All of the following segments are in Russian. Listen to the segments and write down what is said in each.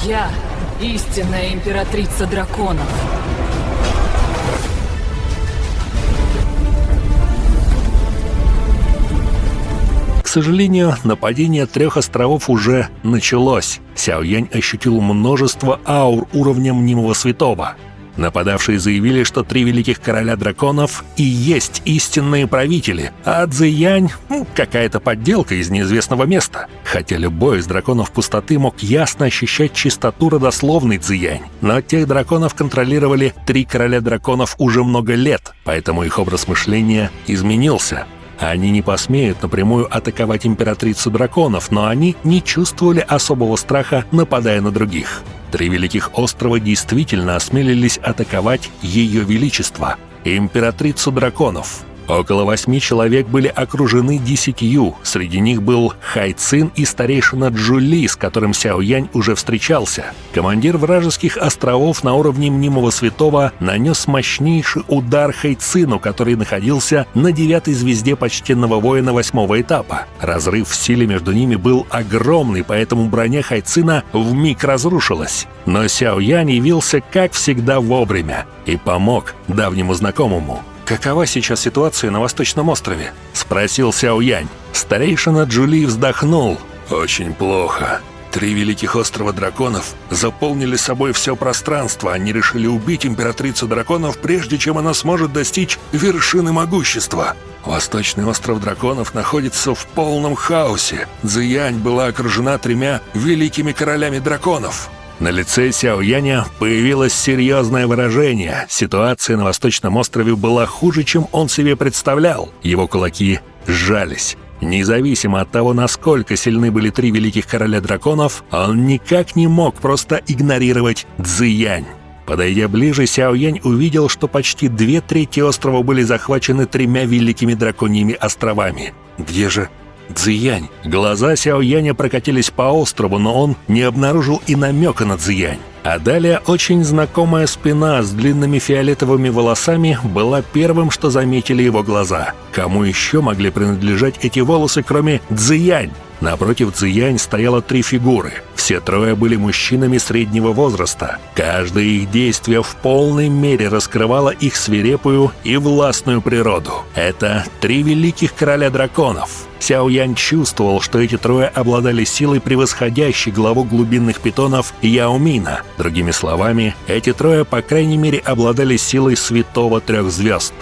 Я истинная императрица драконов. К сожалению, нападение 3 островов уже началось. Сяоянь ощутил множество аур уровня мнимого святого. Нападавшие заявили, что 3 великих короля драконов и есть истинные правители, а Цзиянь — какая-то подделка из неизвестного места. Хотя любой из драконов пустоты мог ясно ощущать чистоту родословной Цзиянь. Но тех драконов контролировали 3 короля драконов уже много лет, поэтому их образ мышления изменился. Они не посмеют напрямую атаковать императрицу драконов, но они не чувствовали особого страха, нападая на других. 3 великих острова действительно осмелились атаковать Ее Величество, императрицу драконов. Около 8 человек были окружены 10, среди них был Хайцин и старейшина Джули, с которым Сяоянь уже встречался. Командир вражеских островов на уровне мнимого святого нанес мощнейший удар Хайцину, который находился на 9-й звезде почтенного воина 8-го этапа. Разрыв в силе между ними был огромный, поэтому броня Хайцина вмиг разрушилась. Но Сяоянь явился, как всегда, вовремя и помог давнему знакомому. «Какова сейчас ситуация на Восточном острове?» — спросил Сяоянь. Старейшина Джули вздохнул. «Очень плохо. 3 великих острова драконов заполнили собой все пространство. Они решили убить императрицу драконов, прежде чем она сможет достичь вершины могущества. Восточный остров драконов находится в полном хаосе. Цзиянь была окружена 3 великими королями драконов». На лице Сяояня появилось серьезное выражение. Ситуация на Восточном острове была хуже, чем он себе представлял. Его кулаки сжались. Независимо от того, насколько сильны были 3 великих короля драконов, он никак не мог просто игнорировать Цзиянь. Подойдя ближе, Сяоянь увидел, что почти 2/3 острова были захвачены 3 великими драконьими островами. Где же Цзиянь? Глаза Сяояня прокатились по острову, но он не обнаружил и намека на Цзиянь. А далее очень знакомая спина с длинными фиолетовыми волосами была первым, что заметили его глаза. Кому еще могли принадлежать эти волосы, кроме Цзиянь? Напротив Цзиянь стояло 3 фигуры. Все 3 были мужчинами среднего возраста. Каждое их действие в полной мере раскрывало их свирепую и властную природу. Это 3 великих короля драконов. Сяоянь чувствовал, что эти 3 обладали силой, превосходящей главу глубинных питонов Яомина. Другими словами, эти 3, по крайней мере, обладали силой святого 3 звезд.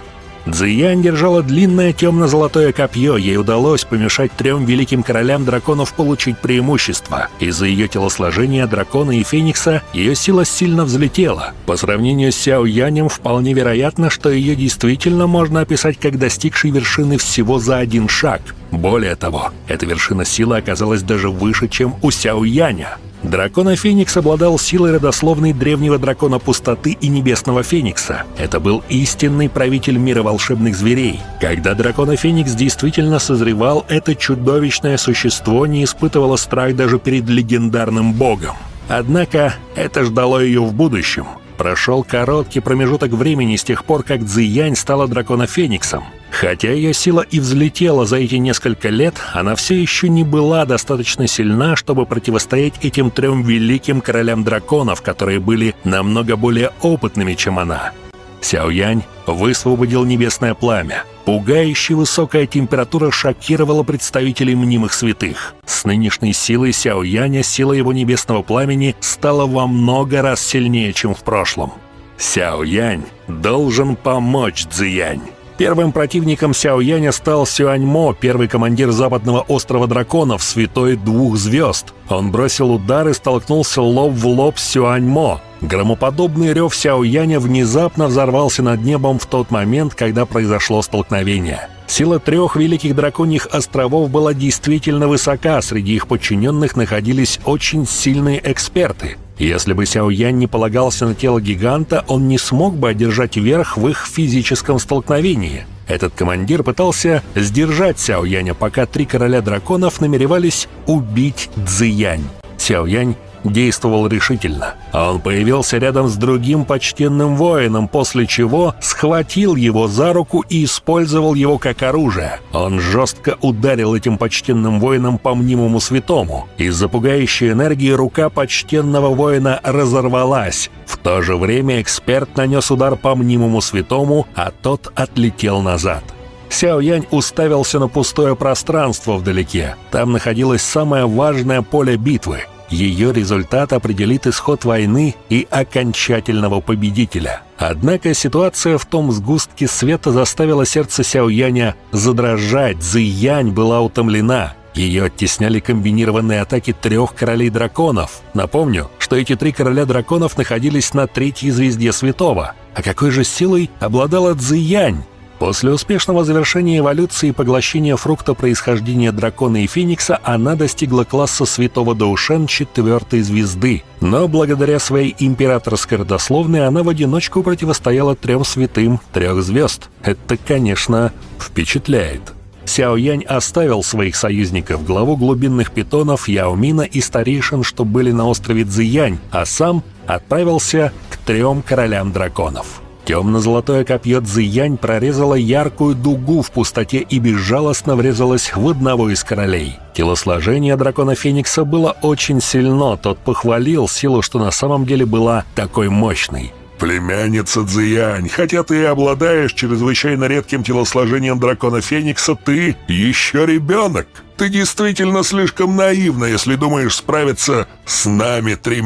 Цзиянь держала длинное темно-золотое копье, ей удалось помешать 3 великим королям драконов получить преимущество. Из-за ее телосложения дракона и феникса ее сила сильно взлетела. По сравнению с Сяоянем, вполне вероятно, что ее действительно можно описать как достигшей вершины всего за 1 шаг. Более того, эта вершина силы оказалась даже выше, чем у Сяояня. Дракона Феникс обладал силой родословной древнего дракона пустоты и небесного Феникса. Это был истинный правитель мира волшебных зверей. Когда дракона Феникс действительно созревал, это чудовищное существо не испытывало страх даже перед легендарным богом. Однако это ждало ее в будущем. Прошел короткий промежуток времени с тех пор, как Цзиянь стала дракона Фениксом. Хотя ее сила и взлетела за эти несколько лет, она все еще не была достаточно сильна, чтобы противостоять этим 3 великим королям драконов, которые были намного более опытными, чем она. Сяоянь высвободил небесное пламя. Пугающе высокая температура шокировала представителей мнимых святых. С нынешней силой Сяояня сила его небесного пламени стала во много раз сильнее, чем в прошлом. Сяоянь должен помочь Цзиянь. Первым противником Сяояня стал Сюаньмо, первый командир западного острова драконов, святой 2 звезд. Он бросил удар и столкнулся лоб в лоб с Сюаньмо. Громоподобный рев Сяояня внезапно взорвался над небом в тот момент, когда произошло столкновение. Сила 3 великих драконьих островов была действительно высока, среди их подчиненных находились очень сильные эксперты. Если бы Сяоянь не полагался на тело гиганта, он не смог бы одержать верх в их физическом столкновении. Этот командир пытался сдержать Сяояня, пока 3 короля драконов намеревались убить Цзиянь. Сяоянь действовал решительно. Он появился рядом с другим почтенным воином, после чего схватил его за руку и использовал его как оружие. Он жестко ударил этим почтенным воином по мнимому святому. Из-за пугающей энергии рука почтенного воина разорвалась. В то же время эксперт нанес удар по мнимому святому, а тот отлетел назад. Сяо Янь уставился на пустое пространство вдалеке. Там находилось самое важное поле битвы. Ее результат определит исход войны и окончательного победителя. Однако ситуация в том сгустке света заставила сердце Сяо Яня задрожать. Цзы Янь была утомлена. Ее оттесняли комбинированные атаки 3 королей драконов. Напомню, что эти 3 короля драконов находились на 3-й звезде святого. А какой же силой обладала Цзы Янь? После успешного завершения эволюции и поглощения фрукта происхождения дракона и феникса она достигла класса святого Даошен 4-й звезды. Но благодаря своей императорской родословной она в одиночку противостояла 3 святым 3 звезд. Это, конечно, впечатляет. Сяо Янь оставил своих союзников, главу глубинных питонов Яо Мина и старейшин, что были на острове Цзы Янь, а сам отправился к 3 королям драконов. Темно-золотое копье Цзы Янь прорезало яркую дугу в пустоте и безжалостно врезалось в одного из королей. Телосложение дракона Феникса было очень сильно, тот похвалил силу, что на самом деле была такой мощной. «Племянница Цзы Янь, хотя ты и обладаешь чрезвычайно редким телосложением дракона Феникса, ты еще ребенок. Ты действительно слишком наивна, если думаешь справиться с нами 3.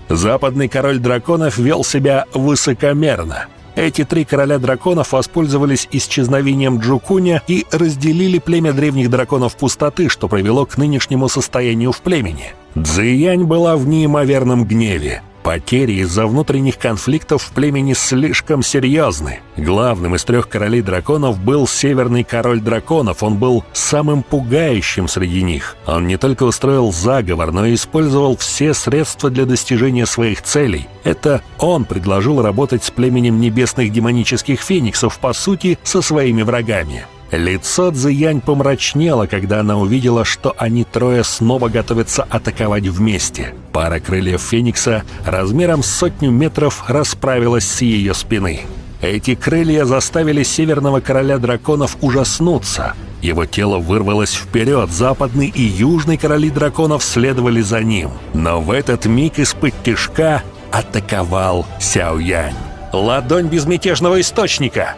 Западный король драконов вел себя высокомерно. Эти 3 короля драконов воспользовались исчезновением Джукуня и разделили племя древних драконов пустоты, что привело к нынешнему состоянию в племени. Цзы Янь была в неимоверном гневе. Потери из-за внутренних конфликтов в племени слишком серьезны. Главным из 3 королей драконов был Северный король драконов. Он был самым пугающим среди них. Он не только устроил заговор, но и использовал все средства для достижения своих целей. Это он предложил работать с племенем небесных демонических фениксов, по сути, со своими врагами. Лицо Цзы Янь помрачнело, когда она увидела, что они 3 снова готовятся атаковать вместе. Пара крыльев Феникса размером с 100 метров расправилась с ее спины. Эти крылья заставили Северного короля драконов ужаснуться. Его тело вырвалось вперед, западный и южный короли драконов следовали за ним. Но в этот миг из-под тишка атаковал Сяо Янь. Ладонь безмятежного источника!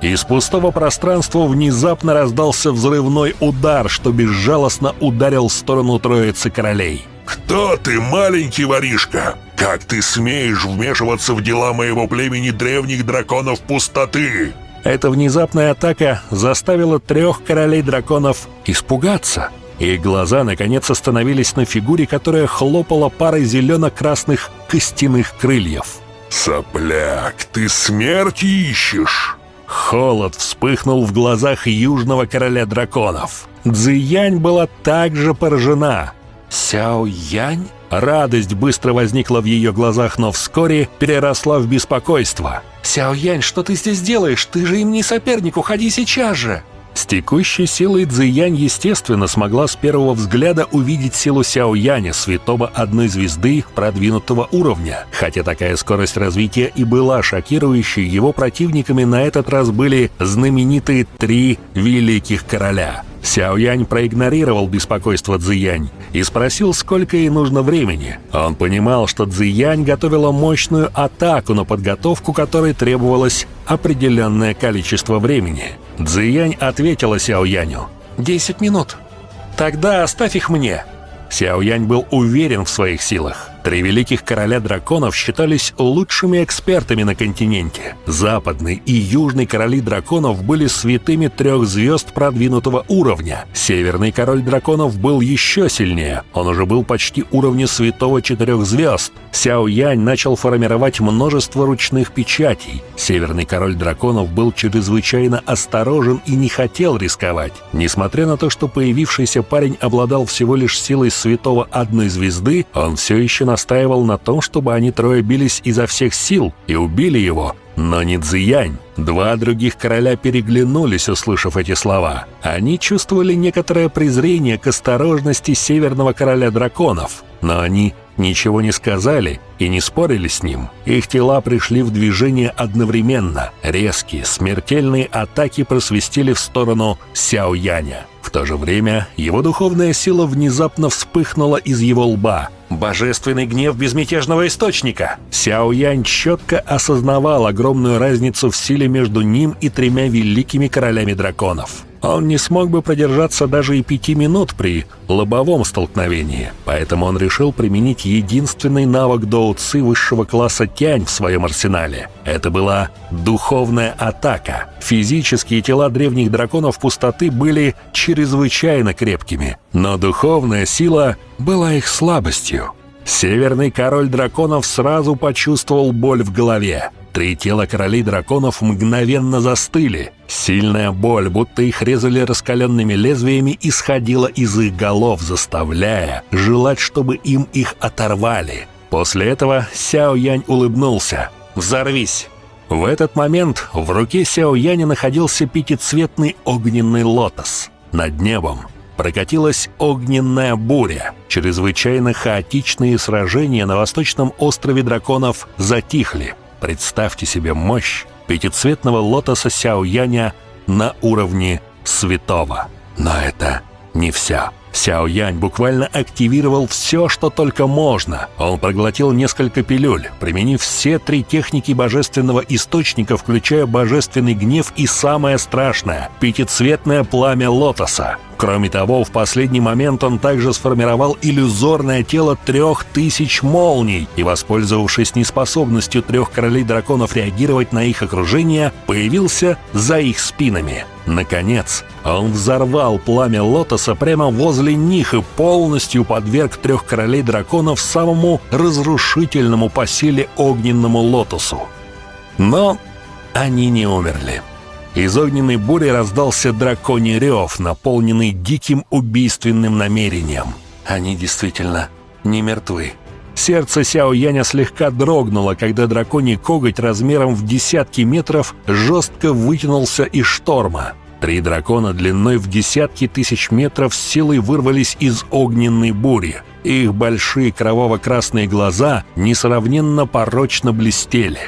Из пустого пространства внезапно раздался взрывной удар, что безжалостно ударил в сторону троицы королей. «Кто ты, маленький воришка? Как ты смеешь вмешиваться в дела моего племени древних драконов пустоты?» Эта внезапная атака заставила 3 королей драконов испугаться. Их глаза наконец остановились на фигуре, которая хлопала парой зелено-красных костяных крыльев. «Сопляк, ты смерти ищешь?» Холод вспыхнул в глазах южного короля драконов. Цзы Янь была также поражена. «Сяо Янь?» Радость быстро возникла в ее глазах, но вскоре переросла в беспокойство. «Сяо Янь, что ты здесь делаешь? Ты же им не соперник, уходи сейчас же!» С текущей силой Цзы Янь, естественно, смогла с первого взгляда увидеть силу Сяо Яня, святого 1 звезды продвинутого уровня. Хотя такая скорость развития и была шокирующей, его противниками на этот раз были знаменитые 3 великих короля. Сяо Янь проигнорировал беспокойство Цзы Янь и спросил, сколько ей нужно времени. Он понимал, что Цзы Янь готовила мощную атаку, на подготовку которой требовалось определенное количество времени. Цзы Янь ответила Сяо Яню: 10 минут. Тогда оставь их мне. Сяо Янь был уверен в своих силах. 3 великих короля драконов считались лучшими экспертами на континенте. Западный и южный короли драконов были святыми 3 звезд продвинутого уровня. Северный король драконов был еще сильнее. Он уже был почти уровня святого 4 звезд. Сяо Янь начал формировать множество ручных печатей. Северный король драконов был чрезвычайно осторожен и не хотел рисковать. Несмотря на то, что появившийся парень обладал всего лишь силой святого 1 звезды, он все еще настаивал на том, чтобы они 3 бились изо всех сил и убили его, но не Цзы Янь. 2 других короля переглянулись, услышав эти слова. Они чувствовали некоторое презрение к осторожности Северного короля драконов. но они ничего не сказали и не спорили с ним. Их тела пришли в движение одновременно. Резкие, смертельные атаки просвистели в сторону Сяояня. В то же время его духовная сила внезапно вспыхнула из его лба. Божественный гнев безмятежного источника. Сяоянь четко осознавал огромную разницу в силе между ним и 3 великими королями драконов. Он не смог бы продержаться даже и 5 минут при лобовом столкновении, поэтому он решил применить единственный навык доу-ци высшего класса Тянь в своем арсенале. Это была духовная атака. Физические тела древних драконов пустоты были чрезвычайно крепкими, но духовная сила была их слабостью. Северный король драконов сразу почувствовал боль в голове. 3 тела королей драконов мгновенно застыли. Сильная боль, будто их резали раскаленными лезвиями, исходила из их голов, заставляя желать, чтобы им их оторвали. После этого Сяоянь улыбнулся. «Взорвись!» В этот момент в руке Сяояня находился 5-цветный огненный лотос. Над небом прокатилась огненная буря. Чрезвычайно хаотичные сражения на восточном острове драконов затихли. Представьте себе мощь 5-цветного лотоса Сяояня на уровне святого. Но это не все. Сяоянь буквально активировал все, что только можно. Он проглотил несколько пилюль, применив все 3 техники божественного источника, включая божественный гнев и самое страшное – 5-цветное пламя лотоса. Кроме того, в последний момент он также сформировал иллюзорное тело 3000 молний и, воспользовавшись неспособностью 3 королей драконов реагировать на их окружение, появился за их спинами. Наконец, он взорвал пламя лотоса прямо возле них и полностью подверг 3 королей драконов самому разрушительному по силе огненному лотосу. Но они не умерли. Из огненной бури раздался драконий рев, наполненный диким убийственным намерением. Они действительно не мертвы. Сердце Сяояня слегка дрогнуло, когда драконий коготь размером в десятки метров жестко вытянулся из шторма. 3 дракона длиной в десятки тысяч метров с силой вырвались из огненной бури. Их большие кроваво-красные глаза несравненно порочно блестели.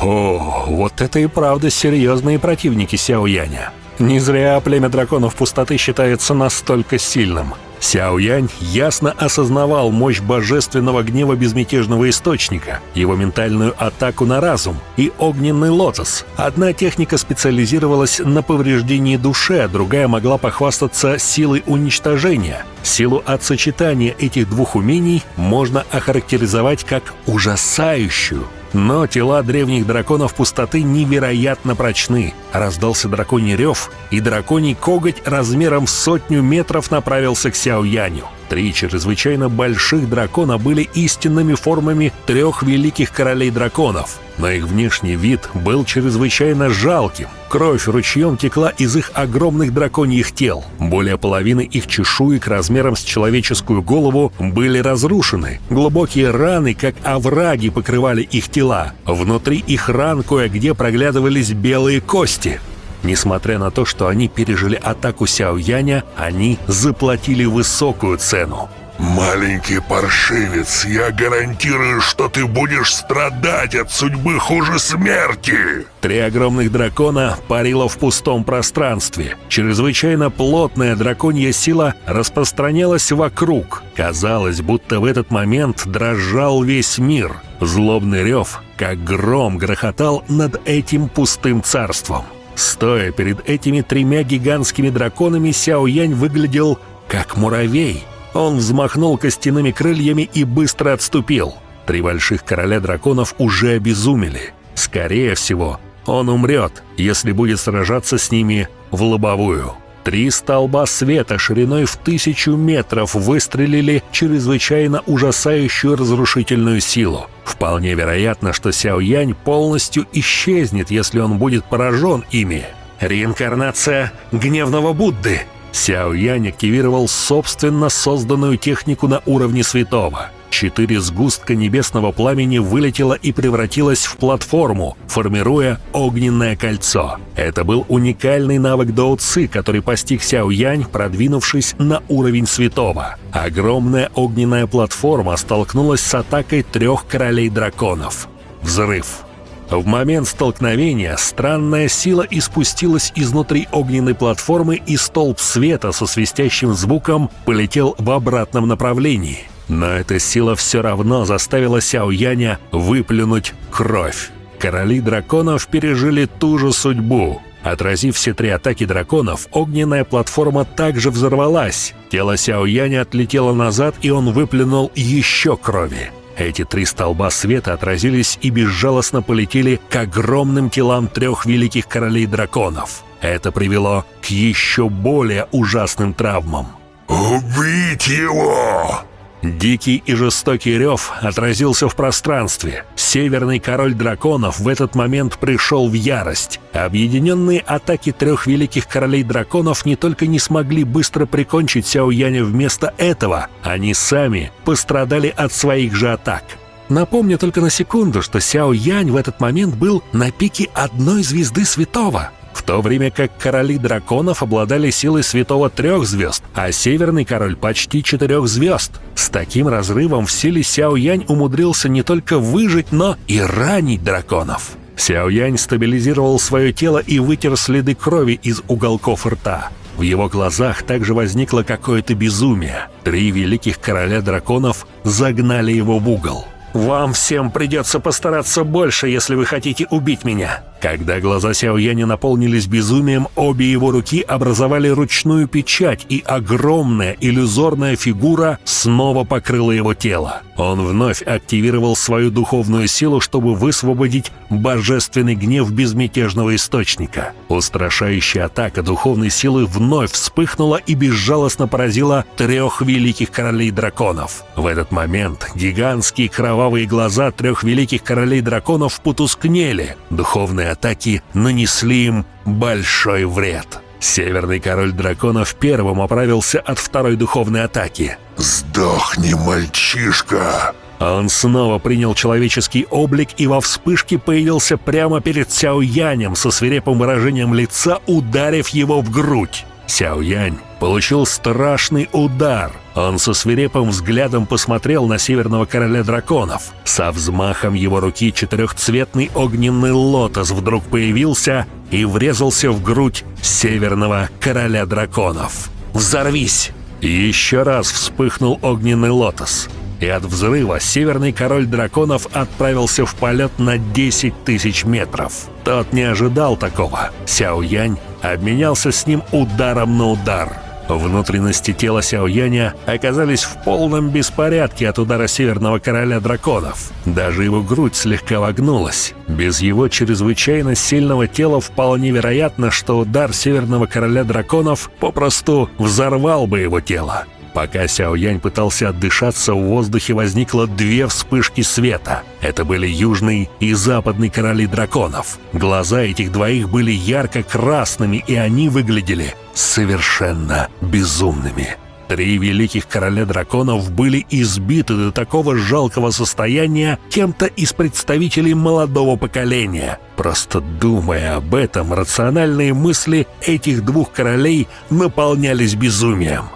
О, вот это и правда серьезные противники Сяояня. Не зря племя драконов пустоты считается настолько сильным. Сяоянь ясно осознавал мощь божественного гнева безмятежного источника, его ментальную атаку на разум и огненный лотос. Одна техника специализировалась на повреждении души, а другая могла похвастаться силой уничтожения. Силу от сочетания этих 2 умений можно охарактеризовать как ужасающую. Но тела древних драконов пустоты невероятно прочны. Раздался драконий рев, и драконий коготь размером в 100 метров направился к Сяояню. 3 чрезвычайно больших дракона были истинными формами 3 великих королей драконов, но их внешний вид был чрезвычайно жалким. Кровь ручьем текла из их огромных драконьих тел. Более половины их чешуек размером с человеческую голову были разрушены. Глубокие раны, как овраги, покрывали их тела. Внутри их ран кое-где проглядывались белые кости. Несмотря на то, что они пережили атаку Сяояня, они заплатили высокую цену. «Маленький паршивец, я гарантирую, что ты будешь страдать от судьбы хуже смерти!» 3 огромных дракона парило в пустом пространстве. Чрезвычайно плотная драконья сила распространялась вокруг. Казалось, будто в этот момент дрожал весь мир. Злобный рев, как гром, грохотал над этим пустым царством. Стоя перед этими 3 гигантскими драконами, Сяоянь выглядел как муравей. Он взмахнул костяными крыльями и быстро отступил. 3 больших короля драконов уже обезумели. Скорее всего, он умрет, если будет сражаться с ними в лобовую. 3 столба света шириной в 1000 метров выстрелили чрезвычайно ужасающую разрушительную силу. Вполне вероятно, что Сяоянь полностью исчезнет, если он будет поражен ими. Реинкарнация гневного Будды. Сяо Янь активировал собственно созданную технику на уровне святого. 4 сгустка небесного пламени вылетело и превратилось в платформу, формируя огненное кольцо. Это был уникальный навык Дао Ци, который постиг Сяо Янь, продвинувшись на уровень святого. Огромная огненная платформа столкнулась с атакой 3 королей драконов. Взрыв. В момент столкновения странная сила испустилась изнутри огненной платформы, и столб света со свистящим звуком полетел в обратном направлении. Но эта сила все равно заставила Сяо Яня выплюнуть кровь. Короли драконов пережили ту же судьбу. Отразив все 3 атаки драконов, огненная платформа также взорвалась. Тело Сяо Яня отлетело назад, и он выплюнул еще крови. Эти 3 столба света отразились и безжалостно полетели к огромным телам 3 великих королей драконов. Это привело к еще более ужасным травмам. «Убить его!» Дикий и жестокий рев отразился в пространстве. Северный король драконов в этот момент пришел в ярость. Объединенные атаки 3 великих королей драконов не только не смогли быстро прикончить Сяо Яня, вместо этого они сами пострадали от своих же атак. Напомню только на секунду, что Сяо Янь в этот момент был на пике 1 звезды святого, в то время как короли драконов обладали силой святого 3 звезд, а северный король почти 4 звезд. С таким разрывом в силе Сяо Янь умудрился не только выжить, но и ранить драконов. Сяо Янь стабилизировал свое тело и вытер следы крови из уголков рта. В его глазах также возникло какое-то безумие. 3 великих короля драконов загнали его в угол. «Вам всем придется постараться больше, если вы хотите убить меня». Когда глаза Сяо Яня наполнились безумием, обе его руки образовали ручную печать, и огромная иллюзорная фигура снова покрыла его тело. Он вновь активировал свою духовную силу, чтобы высвободить божественный гнев безмятежного источника. Устрашающая атака духовной силы вновь вспыхнула и безжалостно поразила 3 великих королей драконов. В этот момент гигантские кровавые глаза 3 великих королей драконов потускнели. Духовные атаки нанесли им большой вред. Северный король драконов первым оправился от 2 духовной атаки. «Сдохни, мальчишка!» Он снова принял человеческий облик и во вспышке появился прямо перед Сяо Янем со свирепым выражением лица, ударив его в грудь. Сяо Янь получил страшный удар. Он со свирепым взглядом посмотрел на северного короля драконов. Со взмахом его руки 4-цветный огненный лотос вдруг появился и врезался в грудь северного короля драконов. «Взорвись!» Еще раз вспыхнул огненный лотос. И от взрыва северный король драконов отправился в полет на 10 000 метров. Тот не ожидал такого. Сяо Янь обменялся с ним ударом на удар. Внутренности тела Сяо Яня оказались в полном беспорядке от удара северного короля драконов. Даже его грудь слегка вогнулась. Без его чрезвычайно сильного тела вполне вероятно, что удар северного короля драконов попросту взорвал бы его тело. Пока Сяо Янь пытался отдышаться, в воздухе возникло 2 вспышки света. Это были южный и западный короли драконов. Глаза этих двоих были ярко-красными, и они выглядели совершенно безумными. 3 великих короля драконов были избиты до такого жалкого состояния кем-то из представителей молодого поколения. Просто думая об этом, рациональные мысли этих 2 королей наполнялись безумием.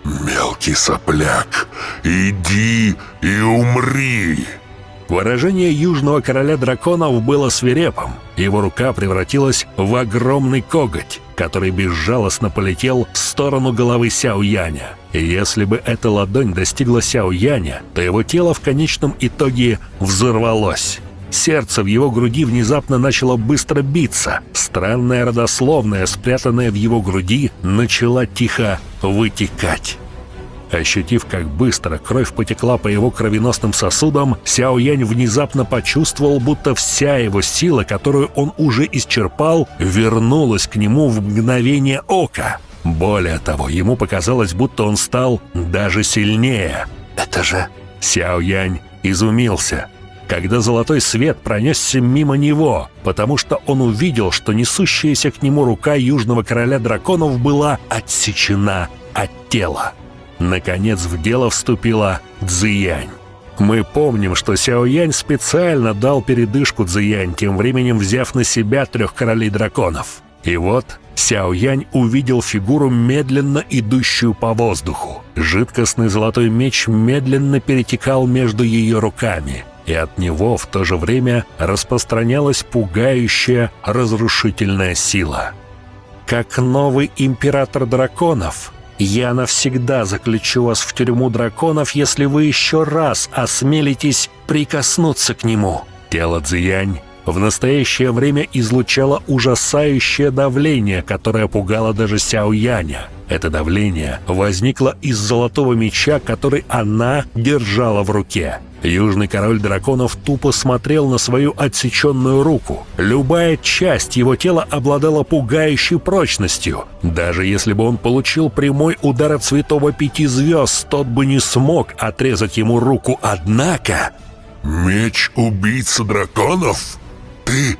«Мелкий сопляк, иди и умри!» Выражение южного короля драконов было свирепым. Его рука превратилась в огромный коготь, который безжалостно полетел в сторону головы Сяо Яня. И если бы эта ладонь достигла Сяо Яня, то его тело в конечном итоге взорвалось. Сердце в его груди внезапно начало быстро биться. Странная родословная, спрятанная в его груди, начала тихо вытекать. Ощутив, как быстро кровь потекла по его кровеносным сосудам, Сяо Янь внезапно почувствовал, будто вся его сила, которую он уже исчерпал, вернулась к нему в мгновение ока. Более того, ему показалось, будто он стал даже сильнее. «Это же...» Сяо Янь изумился. когда золотой свет пронесся мимо него, потому что он увидел, что несущаяся к нему рука Южного Короля Драконов была отсечена от тела. Наконец в дело вступила Цзиянь. Мы помним, что Сяо Янь специально дал передышку Цзиянь, тем временем взяв на себя 3 королей драконов. И вот Сяо Янь увидел фигуру, медленно идущую по воздуху. Жидкостный золотой меч медленно перетекал между ее руками, и от него в то же время распространялась пугающая разрушительная сила. «Как новый император драконов, я навсегда заключу вас в тюрьму драконов, если вы еще раз осмелитесь прикоснуться к нему». Тело Цзиянь в настоящее время излучало ужасающее давление, которое пугало даже Сяо Яня. Это давление возникло из золотого меча, который она держала в руке. Южный король драконов тупо смотрел на свою отсеченную руку. Любая часть его тела обладала пугающей прочностью. Даже если бы он получил прямой удар от святого 5 звезд, тот бы не смог отрезать ему руку. Однако... Меч-убийца драконов? Ты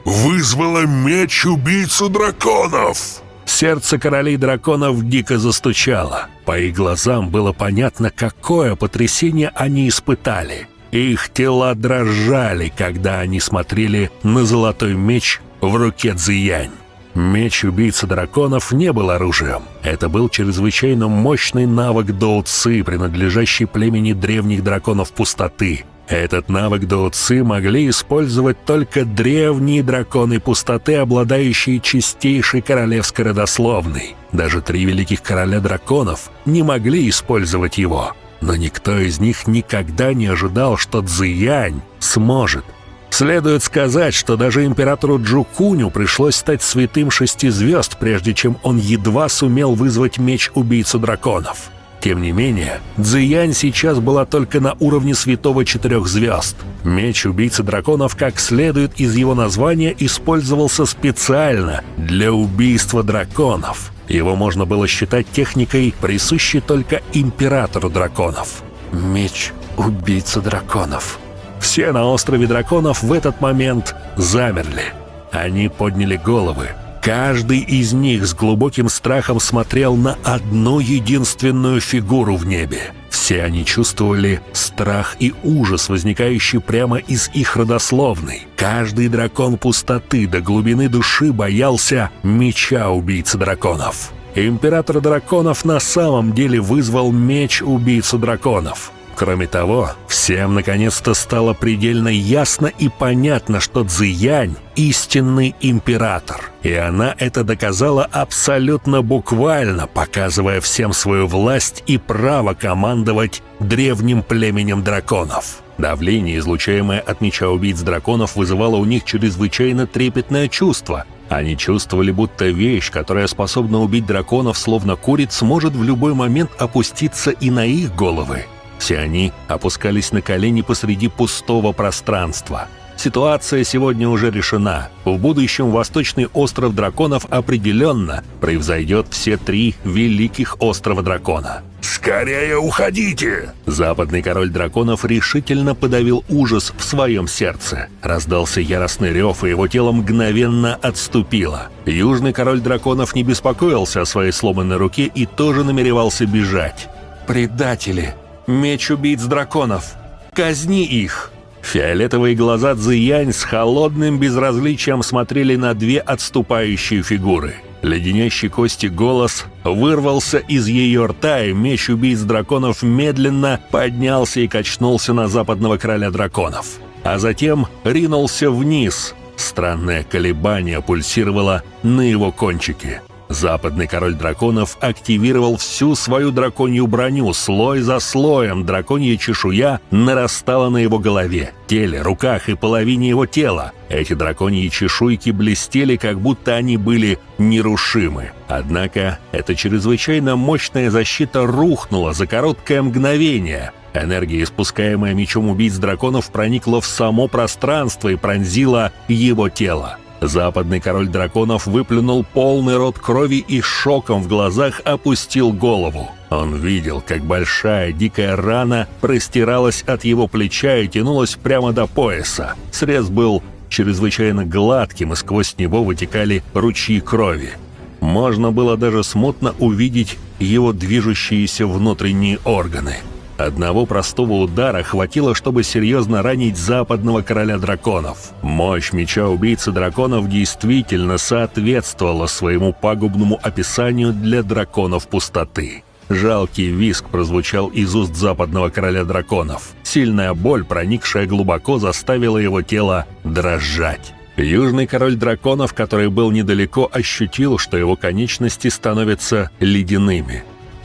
вызвала меч-убийцу драконов! Сердце королей драконов дико застучало. По их глазам было понятно, какое потрясение они испытали. Их тела дрожали, когда они смотрели на золотой меч в руке Цзиянь. Меч убийцы драконов не был оружием. Это был чрезвычайно мощный навык Доу Ци, принадлежащий племени древних драконов пустоты. Этот навык Доу Ци могли использовать только древние драконы пустоты, обладающие чистейшей королевской родословной. Даже 3 великих короля драконов не могли использовать его. Но никто из них никогда не ожидал, что Цзиянь сможет. Следует сказать, что даже императору Джукуню пришлось стать святым 6 звезд, прежде чем он едва сумел вызвать меч-убийцу драконов. Тем не менее, Цзиянь сейчас была только на уровне святого 4 звезд. Меч убийцы драконов, как следует из его названия, использовался специально для убийства драконов. Его можно было считать техникой, присущей только императору драконов. Меч убийцы драконов. Все на острове драконов в этот момент замерли. Они подняли головы. Каждый из них с глубоким страхом смотрел на одну единственную фигуру в небе. Все они чувствовали страх и ужас, возникающий прямо из их родословной. Каждый дракон пустоты до глубины души боялся меча убийцы драконов. Император драконов на самом деле вызвал меч убийцу драконов. Кроме того, всем наконец-то стало предельно ясно и понятно, что Цзиянь – истинный император. И она это доказала абсолютно буквально, показывая всем свою власть и право командовать древним племенем драконов. Давление, излучаемое от меча убийц драконов, вызывало у них чрезвычайно трепетное чувство. Они чувствовали, будто вещь, которая способна убить драконов словно куриц, может в любой момент опуститься и на их головы. Все они опускались на колени посреди пустого пространства. Ситуация сегодня уже решена. В будущем Восточный остров драконов определенно превзойдет все 3 великих острова дракона. «Скорее уходите!» Западный король драконов решительно подавил ужас в своем сердце. Раздался яростный рев, и его тело мгновенно отступило. Южный король драконов не беспокоился о своей сломанной руке и тоже намеревался бежать. «Предатели! Меч убийц драконов! Казни их!» Фиолетовые глаза Цзиянь с холодным безразличием смотрели на 2 отступающие фигуры. Леденящий кости голос вырвался из ее рта, и меч убийц драконов медленно поднялся и качнулся на западного короля драконов. А затем ринулся вниз. Странное колебание пульсировало на его кончике. Западный король драконов активировал всю свою драконью броню. Слой за слоем драконья чешуя нарастала на его голове, теле, руках и половине его тела. Эти драконьи чешуйки блестели, как будто они были нерушимы. Однако эта чрезвычайно мощная защита рухнула за короткое мгновение. Энергия, испускаемая мечом убийц драконов, проникла в само пространство и пронзила его тело. Западный король драконов выплюнул полный рот крови и шоком в глазах опустил голову. Он видел, как большая дикая рана простиралась от его плеча и тянулась прямо до пояса. Срез был чрезвычайно гладким, и сквозь него вытекали ручьи крови. Можно было даже смутно увидеть его движущиеся внутренние органы. Одного простого удара хватило, чтобы серьезно ранить западного короля драконов. Мощь меча убийцы драконов действительно соответствовала своему пагубному описанию для драконов пустоты. Жалкий визг прозвучал из уст западного короля драконов. Сильная боль, проникшая глубоко, заставила его тело дрожать. Южный король драконов, который был недалеко, ощутил, что его конечности становятся ледяными.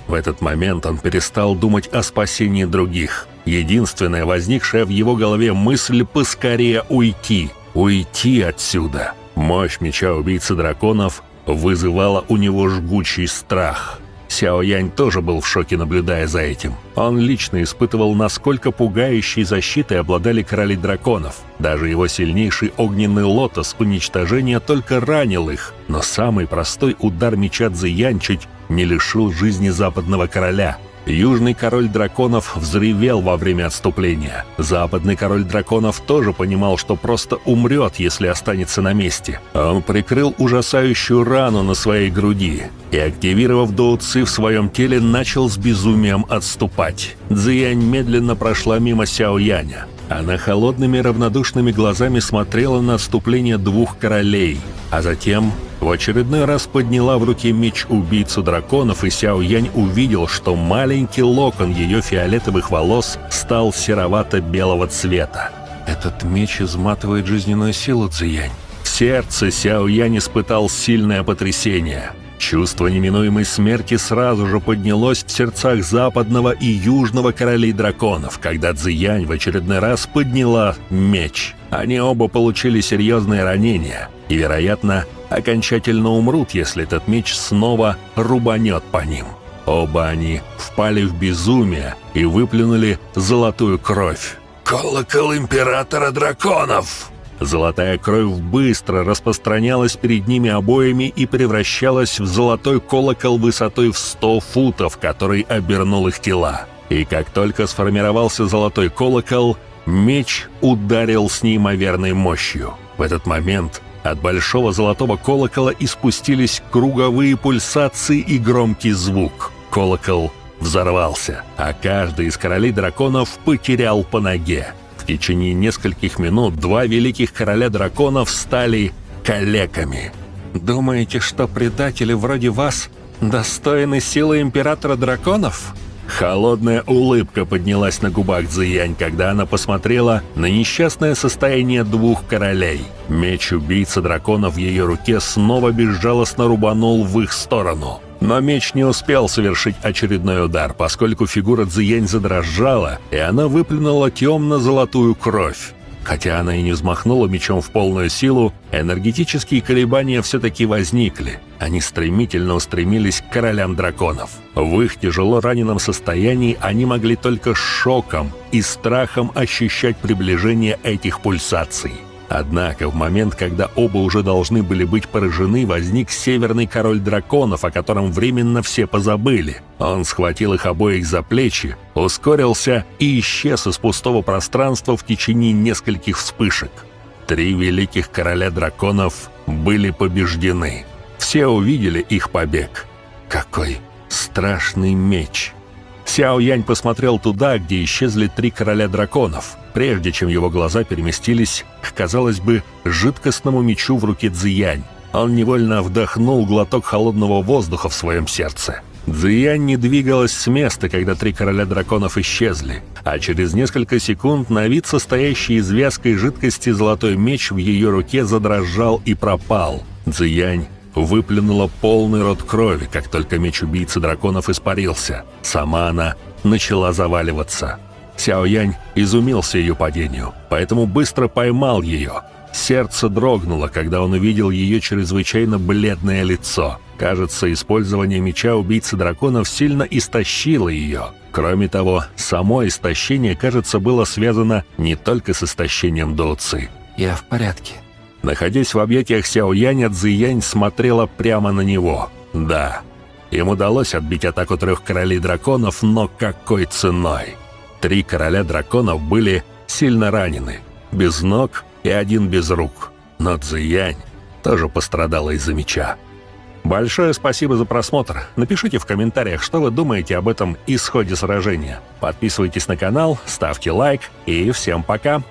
В этот момент он перестал думать о спасении других. Единственная возникшая в его голове мысль — поскорее уйти. Уйти отсюда. Мощь меча убийцы драконов вызывала у него жгучий страх. Сяо Янь тоже был в шоке, наблюдая за этим. Он лично испытывал, насколько пугающей защитой обладали короли драконов. Даже его сильнейший огненный лотос уничтожения только ранил их, но самый простой удар меча Цзиянь чуть не лишил жизни западного короля. Южный король драконов взревел во время отступления. Западный король драконов тоже понимал, что просто умрет, если останется на месте. Он прикрыл ужасающую рану на своей груди и, активировав доуци в своем теле, начал с безумием отступать. Цзиянь медленно прошла мимо Сяо Яня. Она холодными равнодушными глазами смотрела на отступление двух королей, а затем в очередной раз подняла в руке меч убийцу драконов, и Сяо Янь увидел, что маленький локон ее фиолетовых волос стал серовато-белого цвета. «Этот меч изматывает жизненную силу, Цзиянь». В сердце Сяо Янь испытал сильное потрясение. Чувство неминуемой смерти сразу же поднялось в сердцах западного и южного королей драконов, когда Цзиянь в очередной раз подняла меч. Они оба получили серьезные ранения и, вероятно, окончательно умрут, если этот меч снова рубанет по ним. Оба они впали в безумие и выплюнули золотую кровь. «Колокол императора драконов!» Золотая кровь быстро распространялась перед ними обоими и превращалась в золотой колокол высотой в 100 футов, который обернул их тела. И как только сформировался золотой колокол, меч ударил с неимоверной мощью. В этот момент от большого золотого колокола испустились круговые пульсации и громкий звук. Колокол взорвался, а каждый из королей драконов потерял по ноге. В течение нескольких минут два великих короля драконов стали калеками. «Думаете, что предатели вроде вас достойны силы императора драконов?» Холодная улыбка поднялась на губах Цзиянь, когда она посмотрела на несчастное состояние двух королей. Меч убийцы драконов в ее руке снова безжалостно рубанул в их сторону. Но меч не успел совершить очередной удар, поскольку фигура Цзиянь задрожала, и она выплюнула темно-золотую кровь. Хотя она и не взмахнула мечом в полную силу, энергетические колебания все-таки возникли. Они стремительно устремились к королям драконов. В их тяжело раненом состоянии они могли только шоком и страхом ощущать приближение этих пульсаций. Однако в момент, когда оба уже должны были быть поражены, возник северный король драконов, о котором временно все позабыли. Он схватил их обоих за плечи, ускорился и исчез из пустого пространства в течение нескольких вспышек. 3 великих короля драконов были побеждены. Все увидели их побег. Какой страшный меч! Сяо Янь посмотрел туда, где исчезли 3 короля драконов, прежде чем его глаза переместились к, казалось бы, жидкостному мечу в руке Цзиянь. Он невольно вдохнул глоток холодного воздуха в своем сердце. Цзиянь не двигалась с места, когда 3 короля драконов исчезли, а через несколько секунд на вид состоящий из вязкой жидкости золотой меч в ее руке задрожал и пропал. Цзиянь выплюнула полный рот крови, как только меч убийцы драконов испарился. Сама она начала заваливаться. Сяо Янь изумился ее падению, поэтому быстро поймал ее. Сердце дрогнуло, когда он увидел ее чрезвычайно бледное лицо. Кажется, использование меча убийцы драконов сильно истощило ее. Кроме того, само истощение, кажется, было связано не только с истощением доуци. «Я в порядке». Находясь в объятиях Сяо Яня, Цзиянь смотрела прямо на него. Да, Им удалось отбить атаку 3 королей драконов, но какой ценой? 3 короля драконов были сильно ранены, без ног и 1 без рук. Но Цзиянь тоже пострадала из-за меча. Большое спасибо за просмотр. Напишите в комментариях, что вы думаете об этом исходе сражения. Подписывайтесь на канал, ставьте лайк и всем пока!